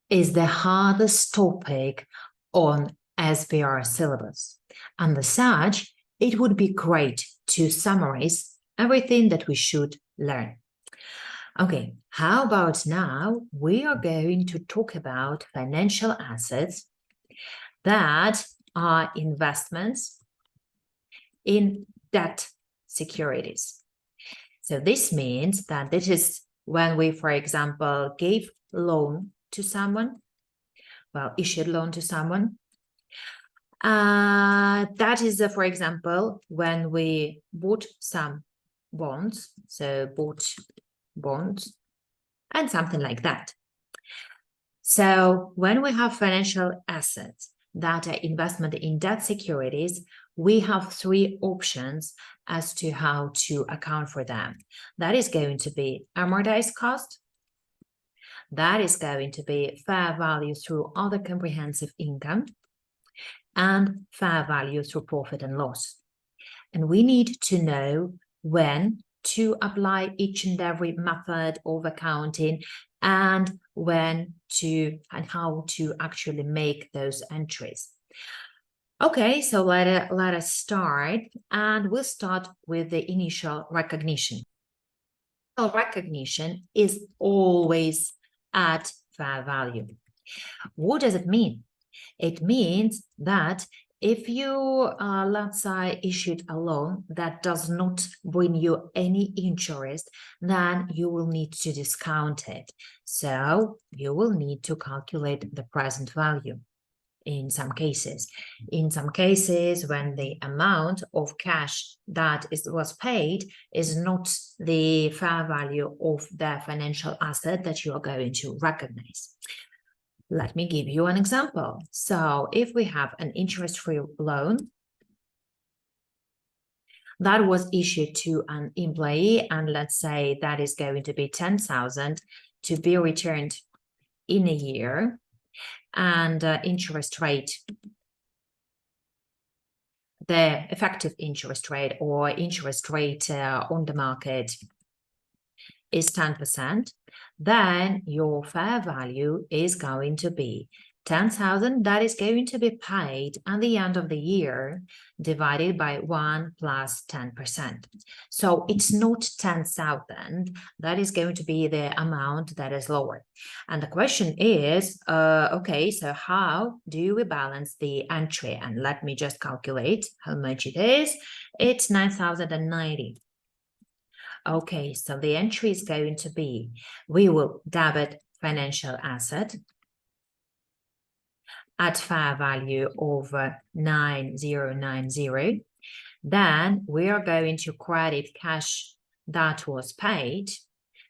is the hardest topic on SBR syllabus. And as such, it would be great to summarize everything that we should learn. Okay, how about now we are going to talk about financial assets that are investments in debt securities. So this means that this is when we, for example, gave loan to someone, issued loan to someone. That is, for example, when we bought some bonds, so bought bonds and something like that. So when we have financial assets that are investment in debt securities, we have three options as to how to account for them. That is going to be amortized cost. That is going to be fair value through other comprehensive income and fair value through profit and loss. And we need to know when to apply each and every method of accounting and when to and how to actually make those entries. Okay, so let us start, and we'll start with the initial recognition. Recognition is always at fair value. What does it mean? It means that if you, let's say, issued a loan that does not bring you any interest, then you will need to discount it. So you will need to calculate the present value in some cases. In some cases, when the amount of cash that was paid is not the fair value of the financial asset that you are going to recognize. Let me give you an example. So if we have an interest-free loan that was issued to an employee, and let's say that is going to be 10,000 to be returned in a year, and interest rate, the effective interest rate or interest rate on the market is 10%, then your fair value is going to be 10,000 that is going to be paid at the end of the year divided by 1 plus 10%. So it's not 10,000 that is going to be the amount that is lower. And the question is, okay, so how do we balance the entry? And let me just calculate how much it is. It's 9,090. Okay, so the entry is going to be, we will debit financial asset at fair value of 9090. Then we are going to credit cash that was paid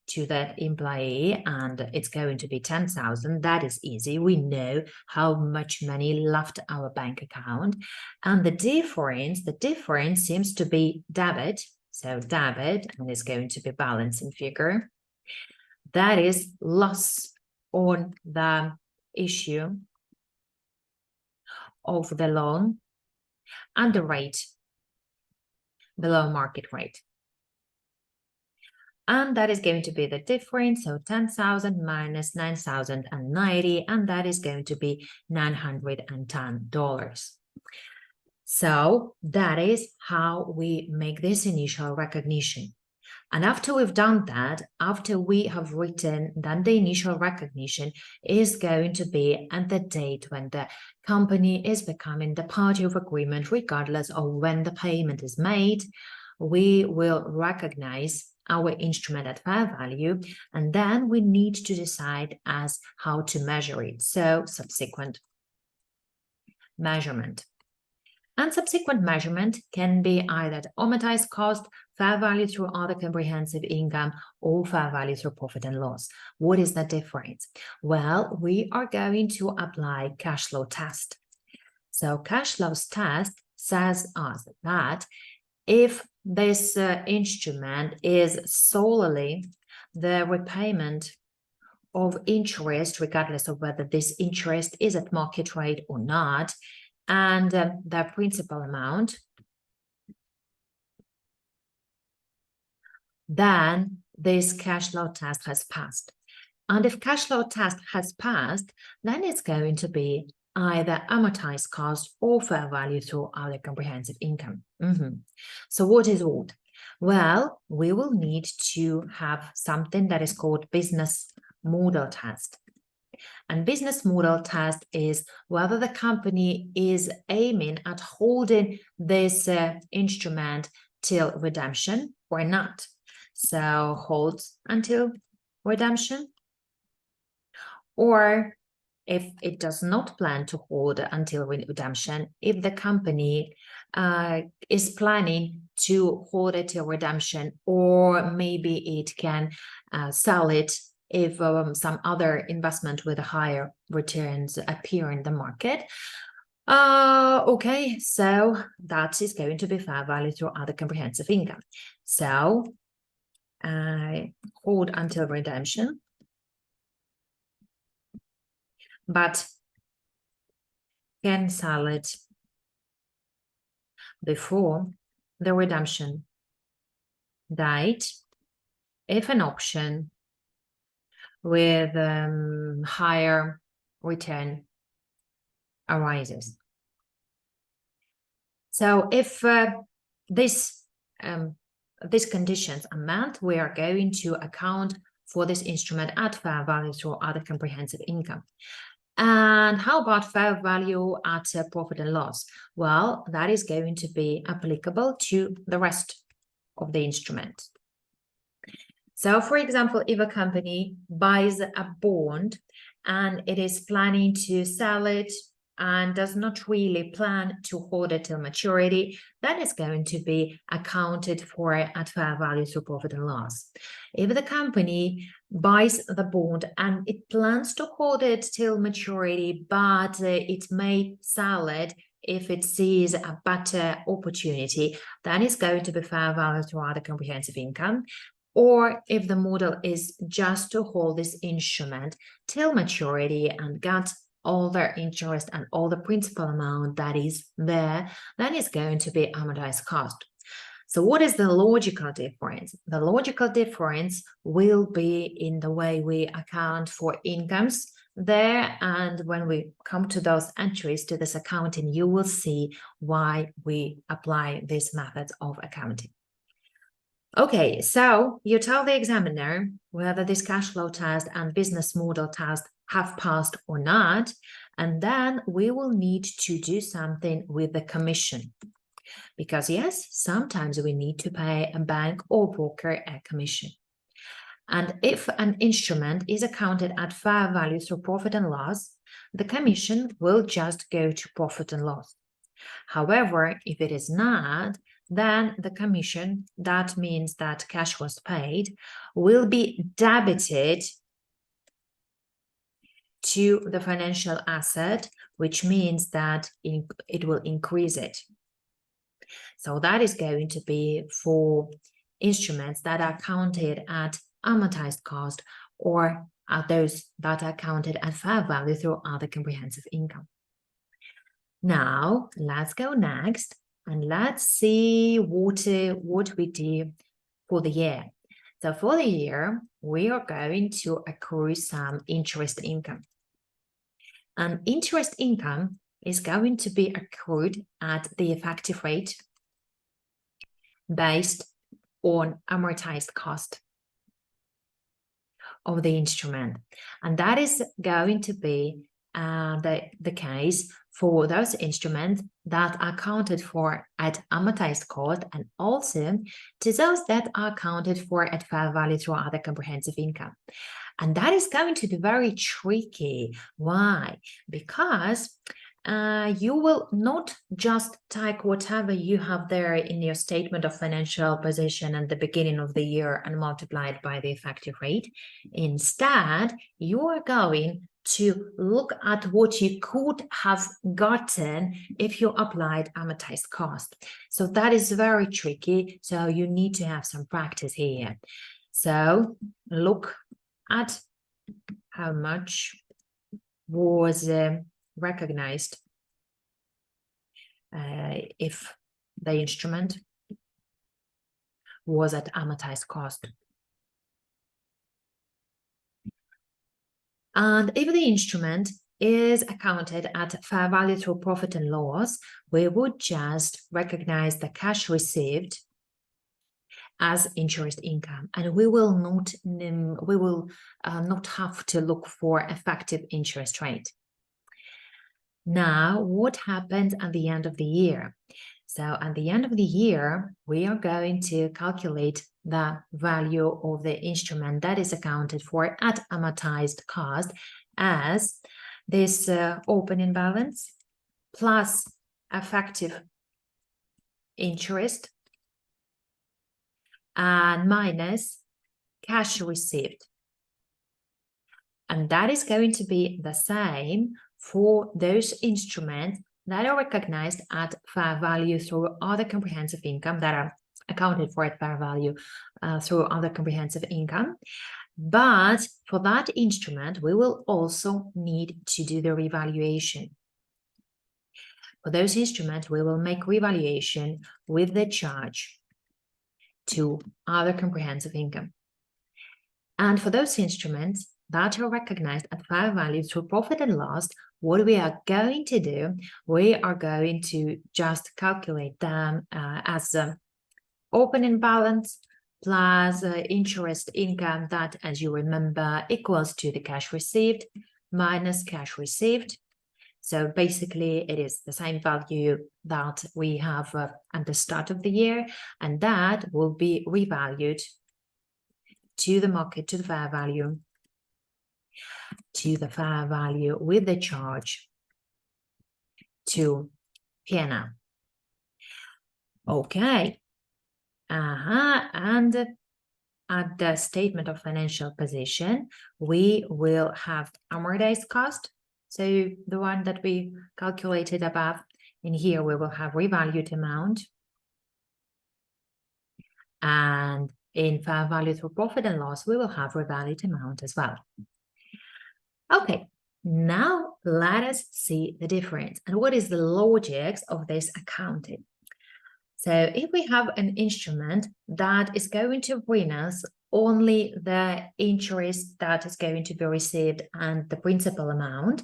to that employee, and it's going to be 10,000. That is easy. We know how much money left our bank account. And the difference seems to be debit. So debit, and it's going to be balancing figure. That is loss on the issue of the loan and the rate below market rate. And that is going to be the difference. So 10,000 minus 9,090, and that is going to be $910. So that is how we make this initial recognition. And after we've done that, after we have written, then the initial recognition is going to be at the date when the company is becoming the party of agreement, regardless of when the payment is made. We will recognize our instrument at fair value, and then we need to decide as how to measure it. So subsequent measurement. And subsequent measurement can be either amortized cost, fair value through other comprehensive income, or fair value through profit and loss. What is the difference? Well, we are going to apply cash flow test. So cash flow test says us that if this instrument is solely the repayment of interest, regardless of whether this interest is at market rate or not, and the principal amount, then this cash flow test has passed. And if cash flow test has passed, then it's going to be either amortized cost or fair value through other comprehensive income. So what is what? Well, we will need to have something that is called business model test. And business model test is whether the company is aiming at holding this instrument till redemption or not. So holds until redemption, or if it does not plan to hold until redemption, if the company is planning to hold it till redemption, or maybe it can sell it if some other investment with higher returns appear in the market. Okay, so that is going to be fair value through other comprehensive income. So hold until redemption, but can sell it before the redemption date if an option with higher return arises. So if these conditions are met, we are going to account for this instrument at fair value through other comprehensive income. And how about fair value at profit and loss? Well, that is going to be applicable to the rest of the instrument. So, for example, if a company buys a bond and it is planning to sell it and does not really plan to hold it till maturity, that is going to be accounted for at fair value through profit and loss. If the company buys the bond and it plans to hold it till maturity, but it may sell it if it sees a better opportunity, then it's going to be fair value through other comprehensive income. Or if the model is just to hold this instrument till maturity and get all the interest and all the principal amount that is there, then it's going to be amortized cost. So what is the logical difference? The logical difference will be in the way we account for incomes there. And when we come to those entries to this accounting, you will see why we apply these methods of accounting. Okay, so you tell the examiner whether this cash flow test and business model test have passed or not, and then we will need to do something with the commission. Because yes, sometimes we need to pay a bank or broker a commission. And if an instrument is accounted at fair value through profit and loss, the commission will just go to profit and loss. However, if it is not, then the commission, that means that cash was paid, will be debited to the financial asset, which means that it will increase it. So that is going to be for instruments that are counted at amortized cost, or are those that are counted at fair value through other comprehensive income. Now, let's go next and let's see what we do for the year. So for the year, we are going to accrue some interest income. And interest income is going to be accrued at the effective rate based on amortized cost of the instrument. And that is going to be the case for those instruments that are accounted for at amortized cost, and also to those that are accounted for at fair value through other comprehensive income. And that is going to be very tricky. Why? Because you will not just take whatever you have there in your statement of financial position at the beginning of the year and multiply it by the effective rate. Instead, you are going to look at what you could have gotten if you applied amortized cost. So that is very tricky. So you need to have some practice here. So look at how much was recognized if the instrument was at amortized cost. And if the instrument is accounted at fair value through profit and loss, we would just recognize the cash received as interest income, and we will not have to look for effective interest rate. Now, what happens at the end of the year? So at the end of the year, we are going to calculate the value of the instrument that is accounted for at amortized cost as this opening balance plus effective interest and minus cash received. And that is going to be the same for those instruments that are recognized at fair value through other comprehensive income, that are accounted for at fair value through other comprehensive income. But for that instrument, we will also need to do the revaluation. For those instruments, we will make revaluation with the charge to other comprehensive income. And for those instruments that are recognized at fair value through profit and loss, what we are going to do, we are going to just calculate them as opening balance plus interest income that, as you remember, equals to the cash received minus cash received. So basically, it is the same value that we have at the start of the year, and that will be revalued to the market, to the fair value with the charge to P&L. Okay. And at the statement of financial position, we will have amortized cost. So the one that we calculated above. In here, we will have revalued amount. And in fair value through profit and loss, we will have revalued amount as well. Okay, now let us see the difference and what is the logic of this accounting. So if we have an instrument that is going to bring us only the interest that is going to be received and the principal amount,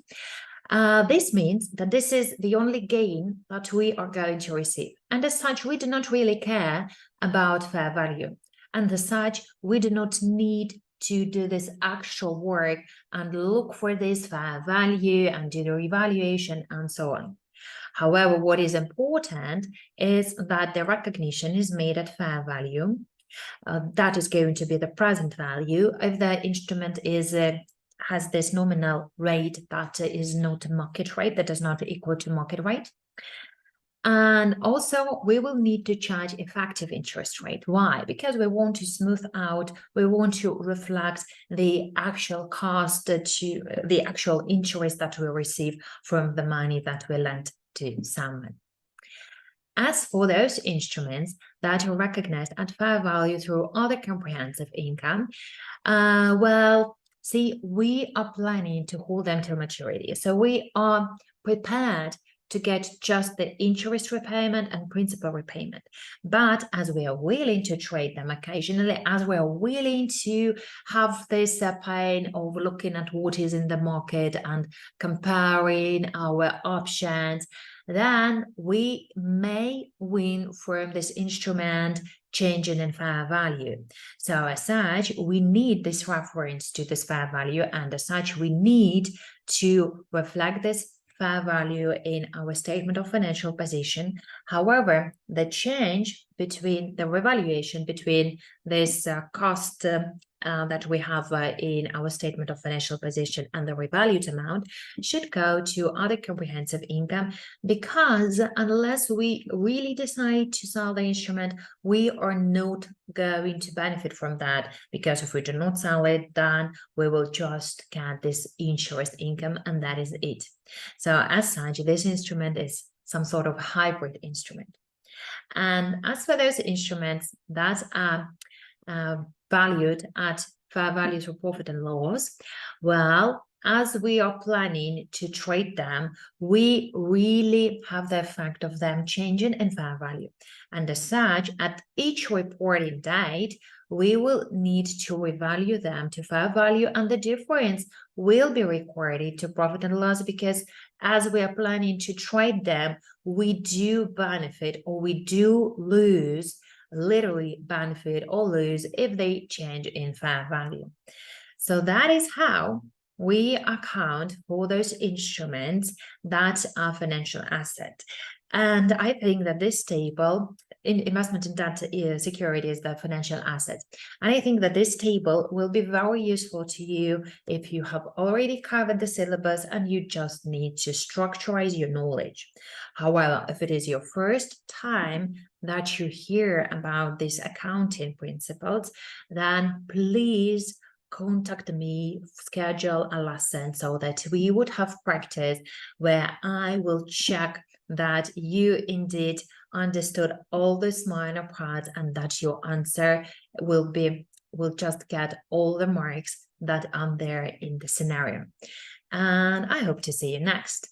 this means that this is the only gain that we are going to receive. And as such, we do not really care about fair value. And as such, we do not need to do this actual work and look for this fair value and do the revaluation and so on. However, what is important is that the recognition is made at fair value. That is going to be the present value if the instrument is has this nominal rate that is not market rate, that is not equal to market rate. And also, we will need to charge effective interest rate. Why? Because we want to smooth out, we want to reflect the actual cost to the actual interest that we receive from the money that we lent to someone. As for those instruments that are recognized at fair value through other comprehensive income, well, see, we are planning to hold them till maturity. So we are prepared to get just the interest repayment and principal repayment. But as we are willing to trade them occasionally, as we are willing to have this pain of looking at what is in the market and comparing our options, then we may win from this instrument changing in fair value. So as such, we need this reference to this fair value, and as such, we need to reflect this fair value in our statement of financial position. However, the change between the revaluation between this cost that we have in our statement of financial position and the revalued amount should go to other comprehensive income, because unless we really decide to sell the instrument, we are not going to benefit from that, because if we do not sell it, then we will just get this interest income, and that is it. So as such, this instrument is some sort of hybrid instrument. And as for those instruments that are valued at fair value through profit and loss, well, as we are planning to trade them, we really have the effect of them changing in fair value. And as such, at each reporting date, we will need to revalue them to fair value, and the difference will be recorded to profit and loss, because as we are planning to trade them, we do benefit or we do lose, literally benefit or lose if they change in fair value. So that is how we account for those instruments that are financial assets. And I think that this table, in investment in debt securities, the financial assets, and I think that this table will be very useful to you if you have already covered the syllabus and you just need to structurize your knowledge. However, if it is your first time that you hear about these accounting principles, then please contact me, schedule a lesson so that we would have practice where I will check that you indeed understood all these minor parts and that your answer will just get all the marks that are there in the scenario. And I hope to see you next.